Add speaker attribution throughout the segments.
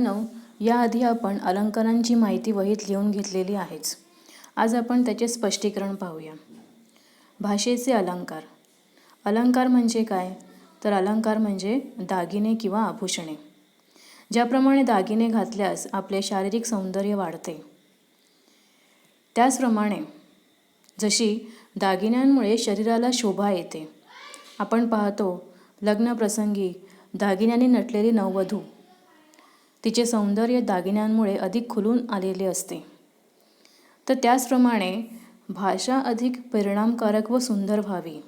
Speaker 1: बाळांनो, याआधी आपण अलंकारांची माहिती वहीत लिहून घेतलेली आहेच. आज आपण त्याचे स्पष्टीकरण पाहूया. भाषेचे अलंकार. अलंकार म्हणजे काय? तर अलंकार म्हणजे दागिने किंवा आभूषणे. ज्याप्रमाणे दागिने घातल्यास आपले शारीरिक सौंदर्य वाढते, त्याचप्रमाणे जशी दागिन्यांमुळे शरीराला शोभा येते. आपण पाहतो लग्नप्रसंगी दागिन्यांनी नटलेली नववधू, तिचे सौंदर्य दागिन्यांमुळे अधिक खुलून आलेले असते. तर त्याचप्रमाणे भाषा अधिक परिणामकारक व सुंदर व्हावी,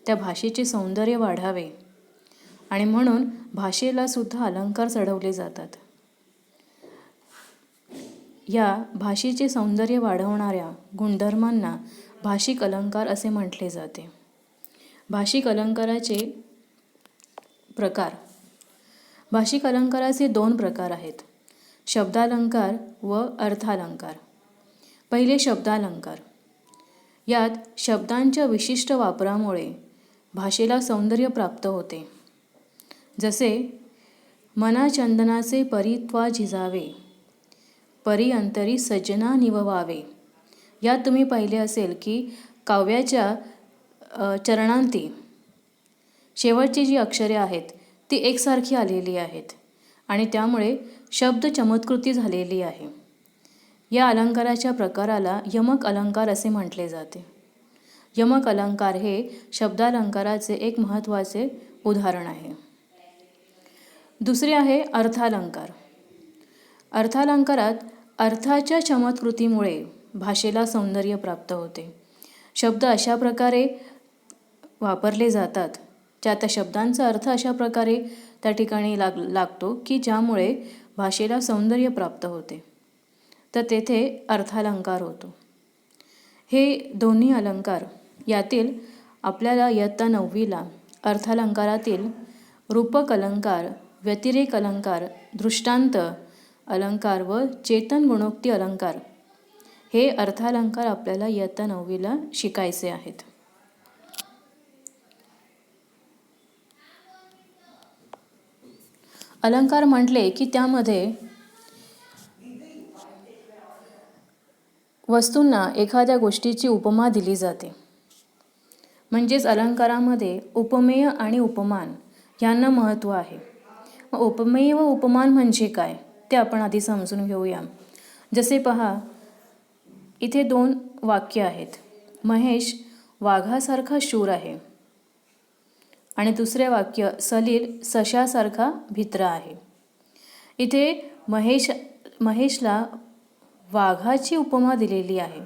Speaker 1: त्या भाषेचे सौंदर्य वाढावे, आणि म्हणून भाषेला सुद्धा अलंकार चढवले जातात. या भाषेचे सौंदर्य वाढवणाऱ्या गुणधर्मांना भाषिक अलंकार असे म्हटले जाते. भाषिक अलंकाराचे प्रकार. भाषिक अलंकाराचे 2 प्रकार आहेत, शब्दालंकार व अर्थालंकार. पहिले शब्दालंकार. यात शब्दांच्या विशिष्ट वापरामुळे भाषेला सौंदर्य प्राप्त होते. जसे मना चंदनाचे परी त्वा झिजावे, परी अंतरी सजना निववावे. यात तुम्ही पाहिले असेल की काव्याच्या चरणांती शेवटची जी अक्षरे आहेत ती एकसारखी आलेली आहेत आणि त्यामुळे शब्द चमत्कृती झालेली आहे. या अलंकाराच्या प्रकाराला यमक अलंकार असे म्हटले जाते. यमक अलंकार हे शब्दालंकाराचे एक महत्त्वाचे उदाहरण आहे. दुसरे आहे अर्थालंकार. अर्थालंकारात अर्थाच्या चमत्कृतीमुळे भाषेला सौंदर्य प्राप्त होते. शब्द अशा प्रकारे वापरले जातात, त्या शब्दांचा अर्थ अशा प्रकारे त्या ठिकाणी लागतो की ज्यामुळे भाषेला सौंदर्य प्राप्त होते, तर तेथे अर्थालंकार होतो. हे दोन्ही अलंकार, यातील आपल्याला इयत्ता 9वीला अर्थालंकारातील रूपक अलंकार, व्यतिरेक अलंकार, दृष्टांत अलंकार व चेतन गुणोक्ती अलंकार हे अर्थालंकार आपल्याला इयत्ता 9वीला शिकायचे आहेत. अलंकार म्हटले की त्यामध्ये वस्तूंना एखाद्या गोष्टीची उपमा दिली जाते. म्हणजेच अलंकारामध्ये उपमेय आणि उपमान यांना महत्त्व आहे. उपमेय व उपमान म्हणजे काय ते आपण आधी समजून घेऊया. जसे पहा, इथे 2 वाक्य आहेत. महेश वाघासारखा शूर आहे आणि दुसरे वाक्य सलील सशासारखा भित्रा आहे. इथे महेशला वाघाची उपमा दिलेली आहे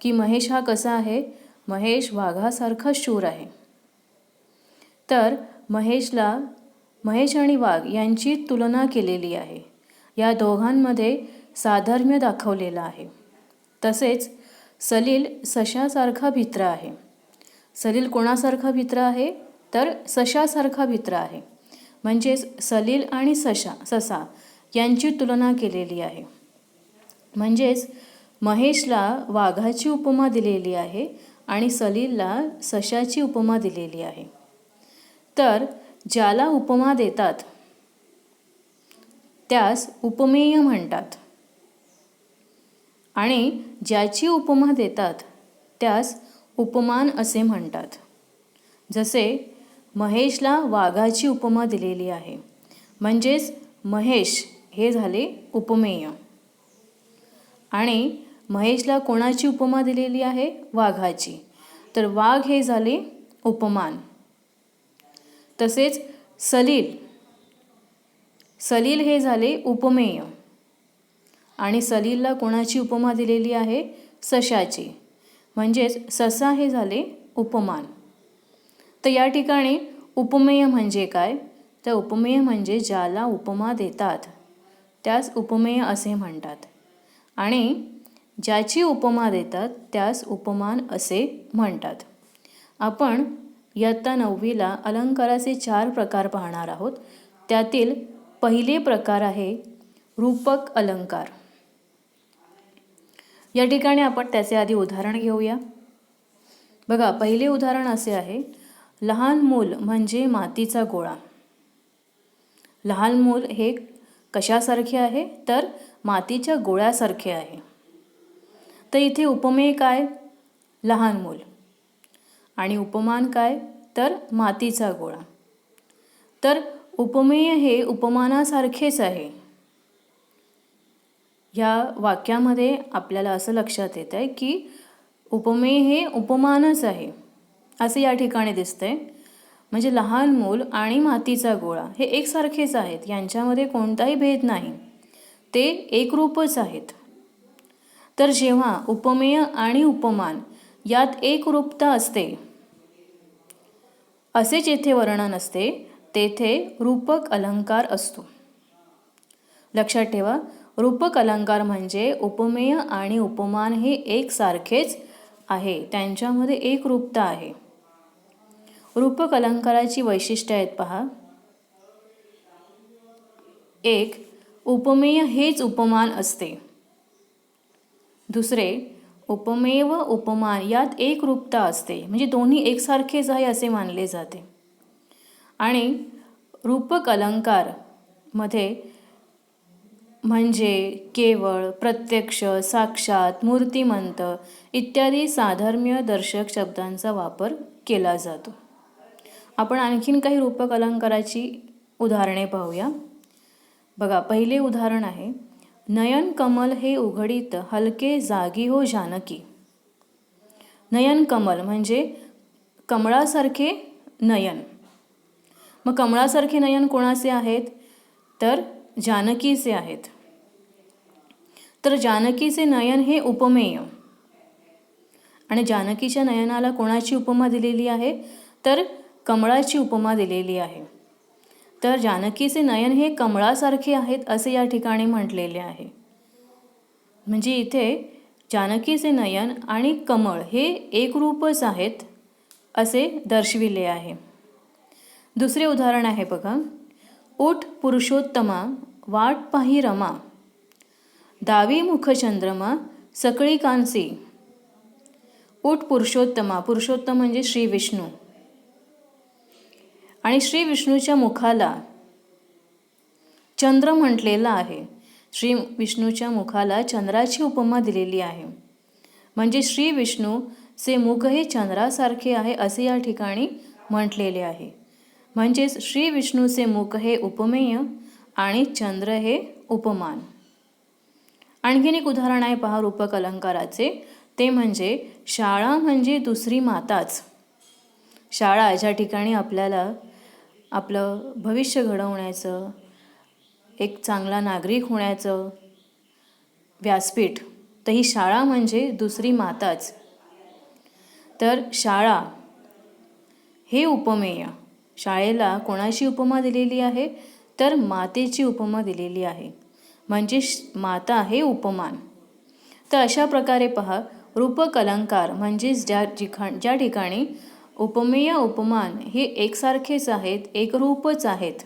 Speaker 1: की महेश हा कसा आहे, महेश वाघासारखा शूर आहे. तर महेश आणि वाघ यांची तुलना केलेली आहे. या दोघांमध्ये साधर्म्य दाखवलेलं आहे. तसेच सलील सशासारखा भित्रा आहे. सलील कोणासारखा भित्रा आहे, तर सशासारखा भित्रा आहे. म्हणजेच सलील आणि ससा यांची तुलना केलेली आहे. म्हणजेच महेशला वाघाची उपमा दिलेली आहे आणि सलीलला सशाची उपमा दिलेली आहे. तर ज्याला उपमा देतात त्यास उपमेय म्हणतात आणि ज्याची उपमा देतात त्यास उपमान असे म्हणतात. जसे महेशला वाघाची उपमा दिलेली आहे, म्हणजेच महेश हे झाले उपमेय, आणि महेशला कोणाची उपमा दिलेली आहे, वाघाची, तर वाघ हे झाले उपमान. तसेच सलील हे झाले उपमेय आणि सलीलला कोणाची उपमा दिलेली आहे, सशाची, म्हणजेच ससा हे झाले उपमान. तर या ठिकाणी उपमेय म्हणजे काय, तर उपमेय म्हणजे ज्याला उपमा देतात त्यास उपमेय असे म्हणतात आणि ज्याची उपमा देतात त्यास उपमान असे म्हणतात. आपण इयत्ता 9वीला अलंकाराचे 4 प्रकार पाहणार आहोत. त्यातील पहिले प्रकार आहे रूपक अलंकार. या ठिकाणी आपण त्याचे आधी उदाहरण घेऊया. बघा, पहिले उदाहरण असे आहे, लहान मूल म्हणजे मातीचा गोळा. लहान मूल हे कशासारखे आहे? तर मातीच्या गोळ्यासारखे आहे. तर इथे उपमेय काय? लहान मूल. आणि उपमान काय? तर मातीचा गोळा. तर उपमेय हे उपमानासारखेच आहे. या वाक्यामध्ये आपल्याला असं लक्षात येत आहे की उपमेय हे उपमानच आहे असे या ठिकाणी दिसतंय. म्हणजे लहान मूल आणि मातीचा गोळा हे एकसारखेच आहेत, यांच्यामध्ये कोणताही भेद नाही, ते एकरूपच आहेत. तर जेव्हा उपमेय आणि उपमान यात एकरूपता असते, असे जेथे वर्णन असते तेथे रूपक अलंकार असतो. लक्षात ठेवा, रूपक अलंकार म्हणजे उपमेय आणि उपमान हे एकसारखेच आहे, त्यांच्यामध्ये एकरूपता आहे. रूपक अलंकाराची वैशिष्ट्ये आहेत पहा. 1. उपमेय हेच उपमान असते. दुसरे, उपमेय व उपमान यात एकरूपता असते, म्हणजे दोन्ही एकसारखेच आहे असे मानले जाते. आणि रूपक अलंकार मध्ये म्हणजे केवळ, प्रत्यक्ष, साक्षात, मूर्तिमंत इत्यादी साधर्म्य दर्शक शब्दांचा वापर केला जातो. आपण आणखीन काही रूपक अलंकाराची उदाहरणे पाहूया. बघा, पहिले उदाहरण आहे, नयन कमल हे उघडीत हलके जागी हो जानकी. नयन कमल म्हणजे कमळासारखे नयन. मग कमळासारखे नयन कोणाचे आहेत? तर जानकीचे आहेत. तर जानकीचे नयन हे उपमेय. आणि जानकीच्या नयनाला कोणाची उपमा दिलेली आहे? तर कमळाची उपमा दिलेली आहे. तर जानकीचे नयन हे कमळासारखे आहेत असे या ठिकाणी म्हटलेले आहे. म्हणजे इथे जानकीचे नयन आणि कमळ हे एकरूपच आहेत असे दर्शविले आहे. दुसरे उदाहरण आहे बघा, उठ पुरुषोत्तमा वाट पाही रमा, दावी मुख चंद्रमा सकळी कांसी. उठ पुरुषोत्तमा, पुरुषोत्तम म्हणजे श्री विष्णू. आणि श्री विष्णूच्या मुखाला चंद्र म्हटलेला आहे. श्री विष्णूच्या मुखाला चंद्राची उपमा दिलेली आहे. म्हणजे श्री विष्णूचे मुख हे चंद्रासारखे आहे असे या ठिकाणी म्हटलेले आहे. म्हणजेच श्री विष्णूचे मुख हे उपमेय आणि चंद्र हे उपमान. आणखीन एक उदाहरण आहे पहा रूपक अलंकाराचे, ते म्हणजे शाळा म्हणजे दुसरी माताच. शाळा ज्या ठिकाणी आपल्याला आपलं भविष्य घडवण्याचं, एक चांगला नागरिक होण्याचं व्यासपीठ, तर ही शाळा म्हणजे दुसरी माताच. तर शाळा हे उपमेय. शाळेला कोणाची उपमा दिलेली आहे? तर मातेची उपमा दिलेली आहे. म्हणजे माता हे उपमान. तर अशा प्रकारे पहा, रूपक अलंकार म्हणजेच ज्या ठिकाणी उपमेय उपमान हे एकसारखेच आहेत, एकरूपच आहेत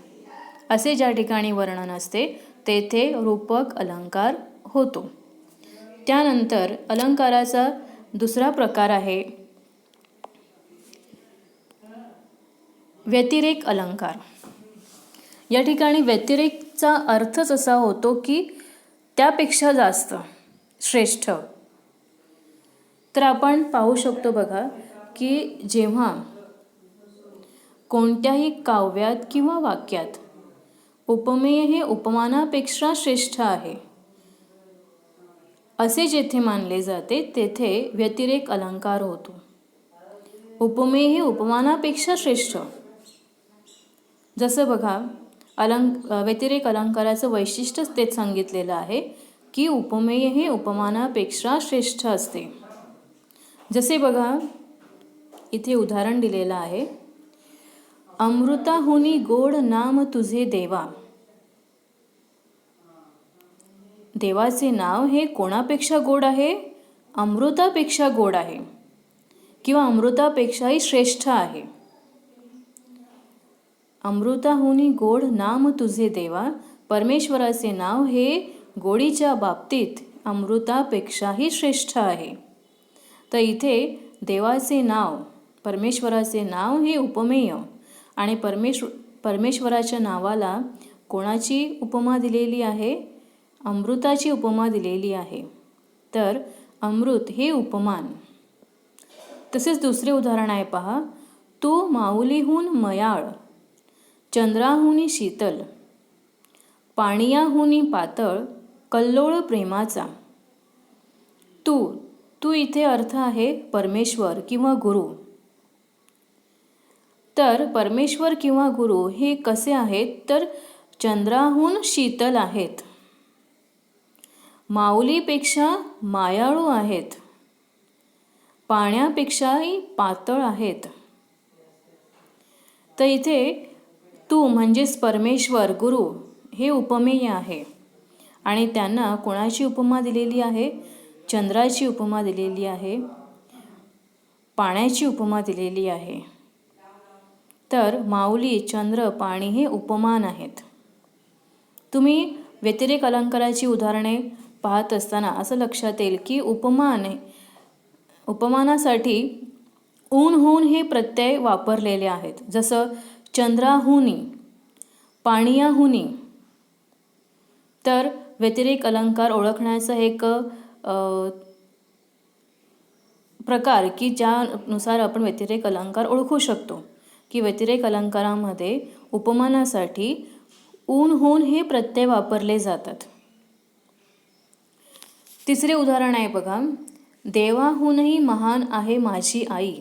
Speaker 1: असे ज्या ठिकाणी वर्णन असते तेथे रूपक अलंकार होतो. त्यानंतर अलंकाराचा दुसरा प्रकार आहे व्यतिरेक अलंकार. या ठिकाणी व्यतिरेकचा अर्थच असा होतो की त्यापेक्षा जास्त, श्रेष्ठ. तर आपण पाहू शकतो बघा की जेव्हा कोणत्याही काव्यात किंवा वाक्यात उपमेय हे उपमानापेक्षा श्रेष्ठ आहे असे जेथे मानले जाते तेथे व्यतिरेक अलंकार होतो. उपमेय हे उपमानापेक्षा श्रेष्ठ. जसं बघा, व्यतिरेक अलंकाराचं वैशिष्ट्यच तेच सांगितलेलं आहे की उपमेय हे उपमानापेक्षा श्रेष्ठ असते. जसे बघा, इथे उदाहरण दिलेलं आहे, अमृताहुनी गोड नाम तुझे देवा. देवाचे नाव हे कोणापेक्षा गोड आहे? अमृतापेक्षा गोड आहे किंवा अमृतापेक्षाही श्रेष्ठ आहे. अमृताहुनी गोड नाम तुझे देवा. परमेश्वराचे नाव हे गोडीच्या बाबतीत अमृतापेक्षाही श्रेष्ठ आहे. तर इथे देवाचे नाव, परमेश्वराचे नाव हे उपमेय आणि परमेश्वराच्या नावाला कोणाची उपमा दिलेली आहे? अमृताची उपमा दिलेली आहे. तर अमृत हे उपमान. तसेच दुसरे उदाहरण आहे पहा. तू माऊलीहून मयाळ, चंद्राहुनी शीतल, पाणियाहुनी पातळ, कल्लोळ प्रेमाचा. तू इथे अर्थ आहे परमेश्वर किंवा गुरु. तर परमेश्वर किंवा गुरु हे कसे आहेत? तर चंद्राहून शीतल आहेत, माऊलीपेक्षा मायाळू आहेत, पाण्यापेक्षाही पातळ आहेत. तर इथे तू म्हणजेच परमेश्वर गुरु हे उपमेय आहे आणि त्यांना कोणाची उपमा दिलेली आहे? चंद्राची उपमा दिलेली आहे, पाण्याची उपमा दिलेली आहे. तर माऊली, चंद्र, पाणी हे उपमान आहेत. तुम्ही व्यतिरेक अलंकाराची उदाहरणे पाहत असताना असं लक्षात येईल की उपमानासाठी ऊन होऊन हे प्रत्यय वापरलेले आहेत. जसं चंद्राहुनी, पाणियाहुनी. तर व्यतिरेक अलंकार ओळखण्याचा एक प्रकार की ज्यानुसार आपण व्यतिरेक अलंकार ओळखू शकतो की व्यतिरेक अलंकारामध्ये उपमानासाठी ऊन होऊन हे प्रत्यय वापरले जातात. तिसरे उदाहरण आहे बघा. देवाहूनही महान आहे माझी आई,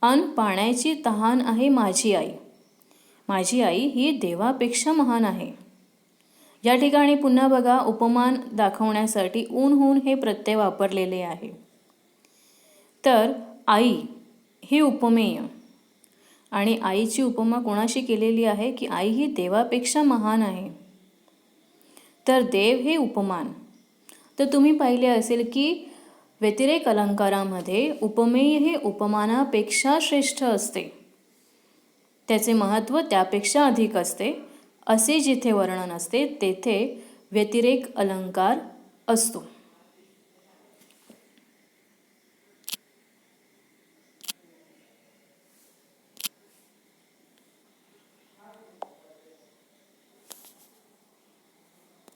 Speaker 1: अन पाण्याची तहान आहे माझी आई. माझी आई ही देवापेक्षा महान आहे. या ठिकाणी पुन्हा बघा, उपमान दाखवण्यासाठी ऊन होऊन हे प्रत्यय वापरलेले आहे. तर आई हे उपमेय आणि आईची उपमा कोणाशी केलेली आहे की आई ही देवापेक्षा महान आहे. तर देव हे उपमान. तर तुम्ही पाहिले असेल की व्यतिरेक अलंकारामध्ये उपमेय हे उपमानापेक्षा श्रेष्ठ असते, त्याचे महत्त्व त्यापेक्षा अधिक असते. असे जिथे वर्णन असते तेथे व्यतिरेक अलंकार असतो.